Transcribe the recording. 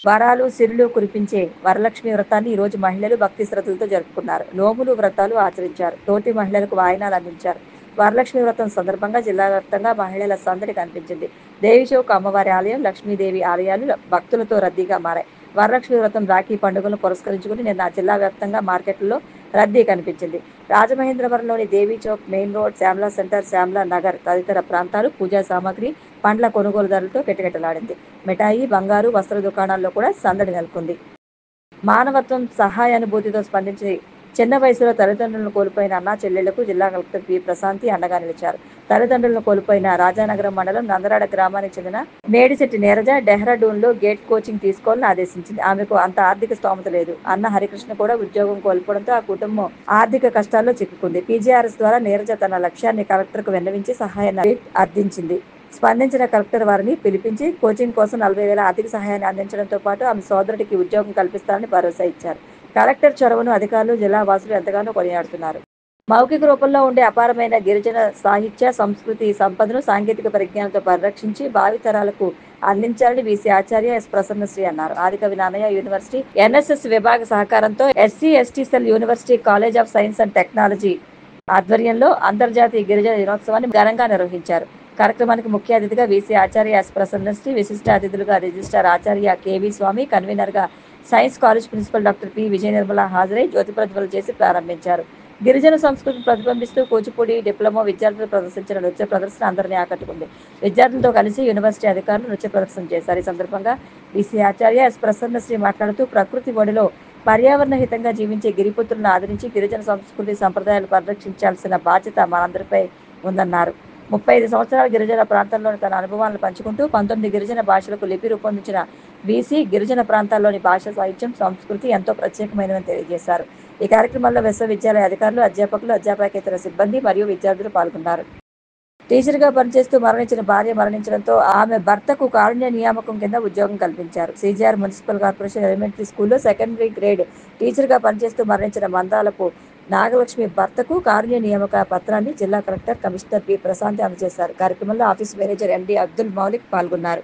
వరాలు, సిరులు కురిపించే వరలక్ష్మి వ్రతాన్ని ఈరోజు మహిళలు భక్తి శ్రద్ధలతో జరుపుకున్నారు. నోములు, వ్రతాలు ఆచరించారు. తోటి మహిళలకు వాయినాలు అందించారు. వరలక్ష్మి వ్రతం సందర్భంగా జిల్లా వ్యాప్తంగా మహిళల సందడి కనిపించింది. దేవి చౌక్ అమ్మవారి ఆలయం, లక్ష్మీదేవి ఆలయాలు భక్తులతో రద్దీగా మారాయి. వరలక్ష్మి వ్రతం, రాఖీ పండుగను పురస్కరించుకుని నిన్న జిల్లా వ్యాప్తంగా మార్కెట్లలో రద్దీ కనిపించింది. రాజమహేంద్రవరంలోని Devi Chowk, main road, Shyamala centre, Shyamala Nagar తదితర ప్రాంతాలు పూజా సామాగ్రి, పండ్ల కొనుగోలుదారులతో కిటకిటలాడింది. మిఠాయి, బంగారు, వస్త్ర దుకాణాల్లో కూడా సందడి నెలకొంది. మానవత్వం, సహాయానుభూతితో స్పందించి చిన్న వయసులో తల్లిదండ్రులను కోల్పోయిన అన్నా చెల్లెళ్లకు జిల్లా కలెక్టర్ పి. ప్రశాంతి అండగా నిలిచారు. తల్లిదండ్రులను కోల్పోయిన రాజానగరం మండలం నందరాడ గ్రామానికి చెందిన మేడిశెట్టి నీరజ డెహ్రాడూన్లో గేట్ కోచింగ్ తీసుకోవాలని ఆదేశించింది. ఆమెకు అంత ఆర్థిక స్తోమత లేదు. అన్న హరికృష్ణ కూడా ఉద్యోగం కోల్పోవడంతో ఆ కుటుంబం ఆర్థిక కష్టాల్లో చిక్కుకుంది. పీజీఆర్ఎస్ ద్వారా నీరజ తన లక్ష్యాన్ని కలెక్టర్కు విన్నవించి సహాయాన్ని అర్థించింది. స్పందించిన కలెక్టర్ వారిని పిలిపించి కోచింగ్ కోసం 40,000 ఆర్థిక సహాయాన్ని అందించడంతో పాటు ఆమె సోదరుడికి ఉద్యోగం కల్పిస్తారని భరోసా ఇచ్చారు. కలెక్టర్ చొరవను అధికారులు, జిల్లా వాసులు ఎంతగానో కొనియాడుతున్నారు. మౌఖిక రూపంలో ఉండే అపారమైన గిరిజన సాహిత్య, సంస్కృతి సంపదను సాంకేతిక పరిజ్ఞానంతో పరిరక్షించి భావితరాలకు అందించాలని వీసీ ఆచార్య ఎస్. ప్రసన్నశ్రీ అన్నారు. ఆదికవి నాన్నయ్య యూనివర్సిటీ, ఎన్ఎస్ఎస్ విభాగ సహకారంతో SC, ST cell, university college of science and technology ఆధ్వర్యంలో అంతర్జాతీయ గిరిజన దినోత్సవాన్ని ఘనంగా నిర్వహించారు. కార్యక్రమానికి ముఖ్య అతిథిగా వీసీ ఆచార్య ఎస్. ప్రసన్నశ్రీ, విశిష్ట అతిథులుగా రిజిస్ట్రార్ ఆచార్య కెవి స్వామి, కన్వీనర్గా science college principal doctor P. Vijaya Nirmala హాజరై జ్యోతి ప్రజ్వలన చేసి ప్రారంభించారు. గిరిజన సంస్కృతిని ప్రతిబింబిస్తూ కూచిపూడి డిప్లొమా విద్యార్థులు ప్రదర్శించిన నృత్య ప్రదర్శన అందరినీ ఆకట్టుకుంది. విద్యార్థులతో కలిసి యూనివర్సిటీ అధికారులు నృత్య ప్రదర్శన చేశారు. ఈ సందర్భంగా వీసీ ఆచార్య ఎస్. ప్రసన్నశ్రీ మాట్లాడుతూ ప్రకృతి ఒడిలో పర్యావరణ హితంగా జీవించే గిరిపుత్రులను ఆదరించి గిరిజన సంస్కృతి సంప్రదాయాలు పరిరక్షించాల్సిన బాధ్యత మనందరిపై ఉందన్నారు. 35 సంవత్సరాల గిరిజన ప్రాంతంలోని తన అనుభవాలను పంచుకుంటూ 19 గిరిజన భాషలకు లిపి రూపొందించిన వీసీ గిరిజన ప్రాంతాల్లోని భాష, సాహిత్యం, సంస్కృతి ఎంతో ప్రత్యేకమైనవని తెలియజేశారు. ఈ కార్యక్రమంలో విశ్వవిద్యాలయ అధికారులు, అధ్యాపకులు, అధ్యాపకేతర సిబ్బంది మరియు విద్యార్థులు పాల్గొన్నారు. టీచర్గా పనిచేస్తూ మరణించిన భార్య మరణించడంతో ఆమె భర్తకు కారుణ్య నియామకం కింద ఉద్యోగం కల్పించారు. సీజీఆర్ మున్సిపల్ కార్పొరేషన్ ఎలిమెంటరీ స్కూల్లో సెకండరీ గ్రేడ్ టీచర్గా పనిచేస్తూ మరణించిన మందాలపు నాగలక్ష్మి భర్తకు కారుణ్య నియామక పత్రాన్ని జిల్లా కలెక్టర్, కమిషనర్ పి. ప్రశాంతి అందజేశారు. కార్యక్రమంలో ఆఫీస్ మేనేజర్ ఎండి అబ్దుల్ మౌలిక్ పాల్గొన్నారు.